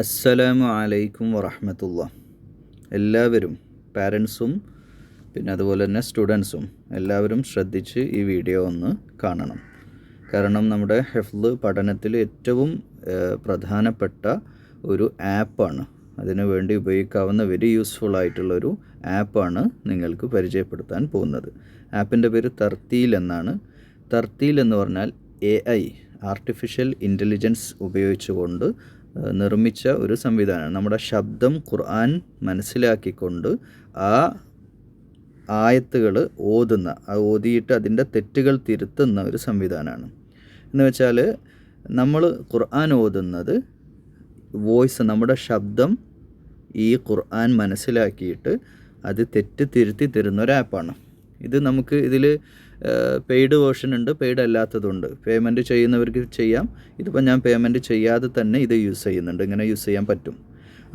അസ്സലാമു അലൈക്കും വറഹ്മത്തുള്ളാഹി. എല്ലാവരും പാരൻസും പിന്നെ അതുപോലെ തന്നെ സ്റ്റുഡൻസും എല്ലാവരും ശ്രദ്ധിച്ച് ഈ വീഡിയോ ഒന്ന് കാണണം. കാരണം നമ്മുടെ ഹിഫ്ള് പഠനത്തിൽ ഏറ്റവും പ്രധാനപ്പെട്ട ഒരു ആപ്പാണ്. അതിനു വേണ്ടി ഉപയോഗിക്കാവുന്ന വെരി യൂസ്ഫുൾ ആയിട്ടുള്ളൊരു ആപ്പാണ് നിങ്ങൾക്ക് പരിചയപ്പെടുത്താൻ പോകുന്നത്. ആപ്പിൻ്റെ പേര് തർത്തീൽ എന്നാണ്. തർത്തീൽ എന്ന് പറഞ്ഞാൽ AI ആർട്ടിഫിഷ്യൽ ഇൻ്റലിജൻസ് ഉപയോഗിച്ചുകൊണ്ട് നിർമ്മിച്ച ഒരു സംവിധാനമാണ്. നമ്മുടെ ശബ്ദം ഖുർആൻ മനസ്സിലാക്കിക്കൊണ്ട് ആ ആയത്തുകൾ ഓതിയിട്ട് അതിൻ്റെ തെറ്റുകൾ തിരുത്തുന്ന ഒരു സംവിധാനമാണ്. എന്ന് വെച്ചാൽ നമ്മൾ ഖുർആൻ ഓതുന്നത് വോയിസ്, നമ്മുടെ ശബ്ദം ഈ ഖുർആൻ മനസ്സിലാക്കിയിട്ട് അത് തെറ്റ് തിരുത്തി തരുന്ന ഒരു ആപ്പാണ്. ഇത് നമുക്ക് ഇതിൽ പെയ്ഡ് വേർഷൻ ഉണ്ട്, പെയ്ഡ് അല്ലാത്തതുണ്ട്. പേയ്മെൻറ്റ് ചെയ്യുന്നവർക്ക് ചെയ്യാം. ഇതിപ്പോൾ ഞാൻ പേയ്മെൻറ്റ് ചെയ്യാതെ തന്നെ ഇത് യൂസ് ചെയ്യുന്നുണ്ട്. ഇങ്ങനെ യൂസ് ചെയ്യാൻ പറ്റും.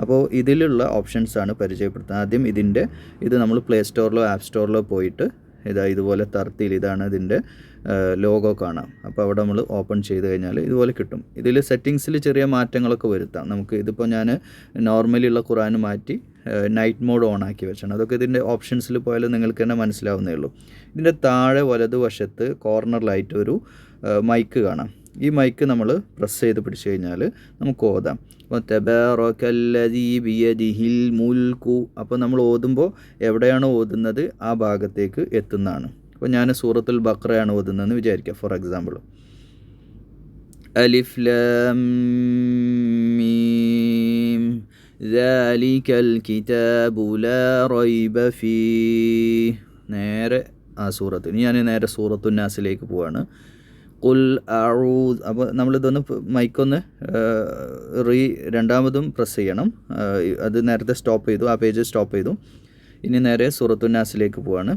അപ്പോൾ ഇതിലുള്ള ഓപ്ഷൻസാണ് പരിചയപ്പെടുത്തുന്നത്. ആദ്യം ഇത് നമ്മൾ പ്ലേ സ്റ്റോറിലോ ആപ്പ് സ്റ്റോറിലോ പോയിട്ട് ഇതുപോലെ തർത്തീൽ, ഇതാണ് ഇതിൻ്റെ ലോഗോ കാണാം. അപ്പോൾ അവിടെ നമ്മൾ ഓപ്പൺ ചെയ്ത് കഴിഞ്ഞാൽ ഇതുപോലെ കിട്ടും. ഇതിൽ സെറ്റിങ്സിൽ ചെറിയ മാറ്റങ്ങളൊക്കെ വരുത്താം നമുക്ക്. ഇതിപ്പോൾ ഞാൻ നോർമലിയുള്ള ഖുർആൻ മാറ്റി നൈറ്റ് മോഡ് ഓൺ ആക്കി വെച്ചാണ്. അതൊക്കെ ഇതിൻ്റെ ഓപ്ഷൻസിൽ പോയാലും നിങ്ങൾക്ക് തന്നെ മനസ്സിലാവുന്നേ ഉള്ളൂ. ഇതിൻ്റെ താഴെ വലതുവശത്ത് കോർണറിലായിട്ട് ഒരു മൈക്ക് കാണാം. ഈ മൈക്ക് നമ്മൾ പ്രസ് ചെയ്ത് പിടിച്ചു കഴിഞ്ഞാൽ നമുക്ക് ഓതാം. അപ്പോൾ തബാറകല്ലദീ ബിയദിഹിൽ മുൽക്കു, അപ്പോൾ നമ്മൾ ഓതുമ്പോൾ എവിടെയാണോ ഓതുന്നത് ആ ഭാഗത്തേക്ക് എത്തുന്നതാണ്. അപ്പോൾ ഞാൻ സൂറത്തുൽ ബഖറയാണ് ഓതുന്നതെന്ന് വിചാരിക്കുക. ഫോർ എക്സാമ്പിൾ, അലിഫ് ലാം മീം ദാലികൽ കിതാബു ലാ റൈബ ഫീഹ്. നേരെ ആ സൂറത്ത്, ഞാൻ നേരെ സൂറത്തുൻ നാസിലേക്ക് പോവാണ്. ഖുൽ അഊദ്. അപ്പോൾ നമ്മളിതൊന്ന് മൈക്കൊന്ന് രണ്ടാമതും പ്രസ് ചെയ്യണം. അത് നേരത്തെ സ്റ്റോപ്പ് ചെയ്തു, ആ പേജ് സ്റ്റോപ്പ് ചെയ്തു. ഇനി നേരെ സൂറത്തുൻ നാസിലേക്ക് പോവാണ്.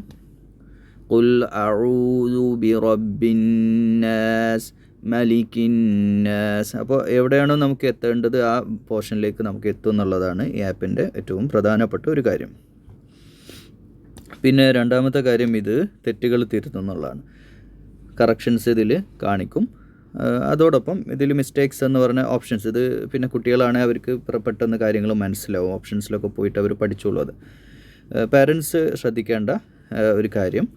ഖുൽ അഊദു ബിറബ്ബിന്നാസ് മലിക്കിന്നാസ്. അപ്പോൾ എവിടെയാണോ നമുക്ക് എത്തേണ്ടത് ആ പോർഷനിലേക്ക് നമുക്ക് എത്തും എന്നുള്ളതാണ് ഈ ആപ്പിൻ്റെ ഏറ്റവും പ്രധാനപ്പെട്ട ഒരു കാര്യം. പിന്നെ രണ്ടാമത്തെ കാര്യം, ഇത് തെറ്റുകൾ തിരുത്തുന്നുള്ളതാണ്. കറക്ഷൻസ് ഇതിൽ കാണിക്കും. അതോടൊപ്പം ഇതിൽ മിസ്റ്റേക്സ് എന്ന് പറഞ്ഞ ഓപ്ഷൻസ്, ഇത് പിന്നെ കുട്ടികളാണെങ്കിൽ അവർക്ക് പെട്ടെന്ന് കാര്യങ്ങൾ മനസ്സിലാവും. ഓപ്ഷൻസിലൊക്കെ പോയിട്ട് അവർ പഠിച്ചോളൂ. അത് പാരൻസ് ശ്രദ്ധിക്കേണ്ട ഒരു കാര്യം.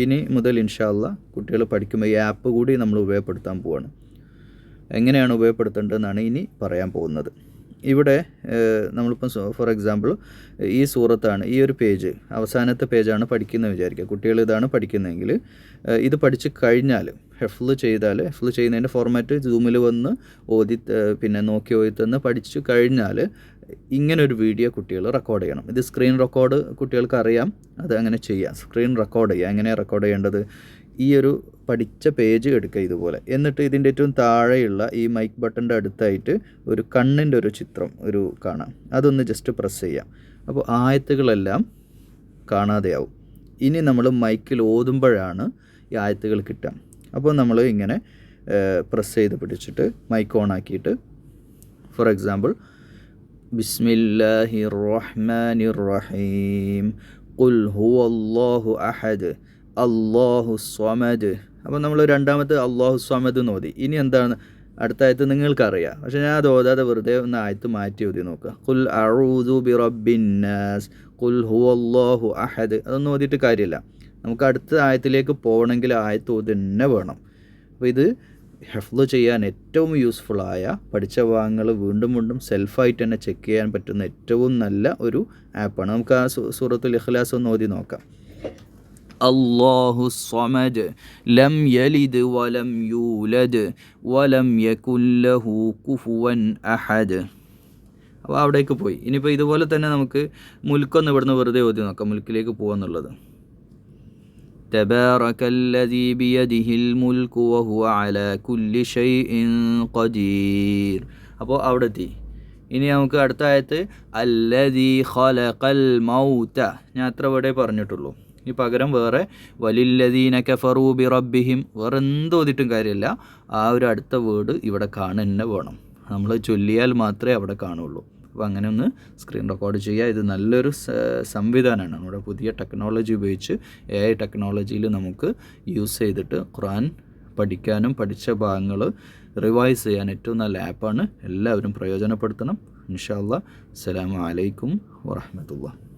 ഇനി മുതൽ ഇൻഷാ അല്ലാഹ് കുട്ടികൾ പഠിക്കുമ്പോൾ ഈ ആപ്പ് കൂടി നമ്മൾ ഉപയോഗപ്പെടുത്താൻ പോവാണ്. എങ്ങനെയാണ് ഉപയോഗപ്പെടുത്തേണ്ടതെന്നാണ് ഇനി പറയാൻ പോകുന്നത്. ഇവിടെ നമ്മളിപ്പം ഫോർ എക്സാമ്പിൾ ഈ സൂറത്താണ്, ഈ ഒരു പേജ് അവസാനത്തെ പേജാണ് പഠിക്കുന്നത് വിചാരിക്കുക. കുട്ടികൾ ഇതാണ് പഠിക്കുന്നതെങ്കിൽ ഇത് പഠിച്ച് കഴിഞ്ഞാൽ ഹിഫ്ള് ചെയ്യുന്നതിൻ്റെ ഫോർമാറ്റ് സൂമിൽ വന്ന് ഓതി പിന്നെ നോക്കി ഓതിത്തന്ന് പഠിച്ചു കഴിഞ്ഞാൽ ഇങ്ങനൊരു വീഡിയോ കുട്ടികൾ റെക്കോർഡ് ചെയ്യണം. ഇത് സ്ക്രീൻ റെക്കോർഡ് കുട്ടികൾക്ക് അറിയാം, അത് അങ്ങനെ ചെയ്യാം. സ്ക്രീൻ റെക്കോർഡ് ചെയ്യുക. എങ്ങനെയാണ് റെക്കോർഡ് ചെയ്യേണ്ടത്? ഈ ഒരു പഠിച്ച പേജ് എടുക്കുക ഇതുപോലെ. എന്നിട്ട് ഇതിൻ്റെ ഏറ്റവും താഴെയുള്ള ഈ മൈക്ക് ബട്ടൻ്റെ അടുത്തായിട്ട് ഒരു കണ്ണിൻ്റെ ഒരു ചിത്രം കാണാം. അതൊന്ന് ജസ്റ്റ് പ്രസ് ചെയ്യാം. അപ്പോൾ ആയത്തുകളെല്ലാം കാണാതെയാവും. ഇനി നമ്മൾ മൈക്കിൽ ഓതുമ്പോഴാണ് ഈ ആയത്തുകൾ കിട്ടുക. അപ്പോൾ നമ്മൾ ഇങ്ങനെ പ്രസ് ചെയ്ത് പിടിച്ചിട്ട് മൈക്ക് ഓൺ ആക്കിയിട്ട് ഫോർ എക്സാമ്പിൾ ബിസ്മില്ലാഹിർ റഹ്മാനിർ റഹീം ഖുൽ ഹുവല്ലാഹു അഹദ് അല്ലാഹു സ്വമദ്. അപ്പോൾ നമ്മൾ രണ്ടാമത്തെ അല്ലാഹു സ്വമദ് എന്ന് ഓതി. ഇനി എന്താണ് അടുത്ത ആയത്ത് നിങ്ങൾക്കറിയാം, പക്ഷേ ഞാൻ അത് ഓതാതെ വെറുതെ ഒന്ന് ആയത്ത് മാറ്റി ഓതി നോക്കുക. ഖുൽ അഊദു ബിറബ്ബിന്നാസ് ഖുൽ ഹുവല്ലാഹു അഹദ്. അതൊന്നും ഓതിയിട്ട് കാര്യമില്ല. നമുക്ക് അടുത്ത ആയത്തിലേക്ക് പോകണമെങ്കിൽ ആയത്ത് ഓതി തന്നെ വേണം. അപ്പോൾ ഇത് ഹിഫ്ള് ചെയ്യാൻ ഏറ്റവും യൂസ്ഫുള്ളായ, പഠിച്ച ഭാഗങ്ങൾ വീണ്ടും വീണ്ടും സെൽഫായിട്ട് തന്നെ ചെക്ക് ചെയ്യാൻ പറ്റുന്ന ഏറ്റവും നല്ല ഒരു ആപ്പാണ്. നമുക്ക് ആ സൂറത്തുൽ ഇഖ്ലാസ് ഒന്ന് ഓതി നോക്കാം. അല്ലാഹു സ്വമദ് ലം യലിദ് വലം യൂലദ് വലം യകുൽ ലഹു കുഫുവൻ അഹദ്. അപ്പോൾ അവിടേക്ക് പോയി. ഇനിയിപ്പോൾ ഇതുപോലെ തന്നെ നമുക്ക് മുൽക്കൊന്ന് ഇവിടുന്ന് വെറുതെ ഓതി നോക്കാം, മുൽക്കിലേക്ക് പോകാന്നുള്ളത്. തബാറകല്ലദീ ബിയദിഹിൽ മുൽക്കു വഹുവ അലാ കുല്ലി ഷൈഇൻ ഖദീർ. അപ്പോൾ അവിടെ എത്തി. ഇനി നമുക്ക് അടുത്ത ആയത്ത് അല്ലദീ ഖലഖൽ മൗത. ഞാൻ അത്ര ഇവിടെ പറഞ്ഞിട്ടുള്ളൂ. ഈ പകരം വേറെ വലില്ലദീന കഫറൂ ബിറബ്ബിഹിം വേറെ എന്തോതിട്ടും കാര്യമില്ല. ആ ഒരു അടുത്ത വേർഡ് ഇവിടെ കാണുന്നെ വേണം. നമ്മൾ ചൊല്ലിയാൽ മാത്രമേ അവിടെ കാണുള്ളൂ. അപ്പോൾ അങ്ങനെ ഒന്ന് സ്ക്രീൻ റെക്കോർഡ് ചെയ്യുക. ഇത് നല്ലൊരു സംവിധാനമാണ്. നമ്മുടെ പുതിയ ടെക്നോളജി ഉപയോഗിച്ച് AI ടെക്നോളജിയിൽ നമുക്ക് യൂസ് ചെയ്തിട്ട് ഖുർആൻ പഠിക്കാനും പഠിച്ച ഭാഗങ്ങൾ റിവൈസ് ചെയ്യാൻ ഏറ്റവും നല്ല ആപ്പാണ്. എല്ലാവരും പ്രയോജനപ്പെടുത്തണം. ഇൻഷാ അല്ലാഹ്. അസ്സലാമു അലൈക്കും വറഹ്മത്തുള്ളാഹി.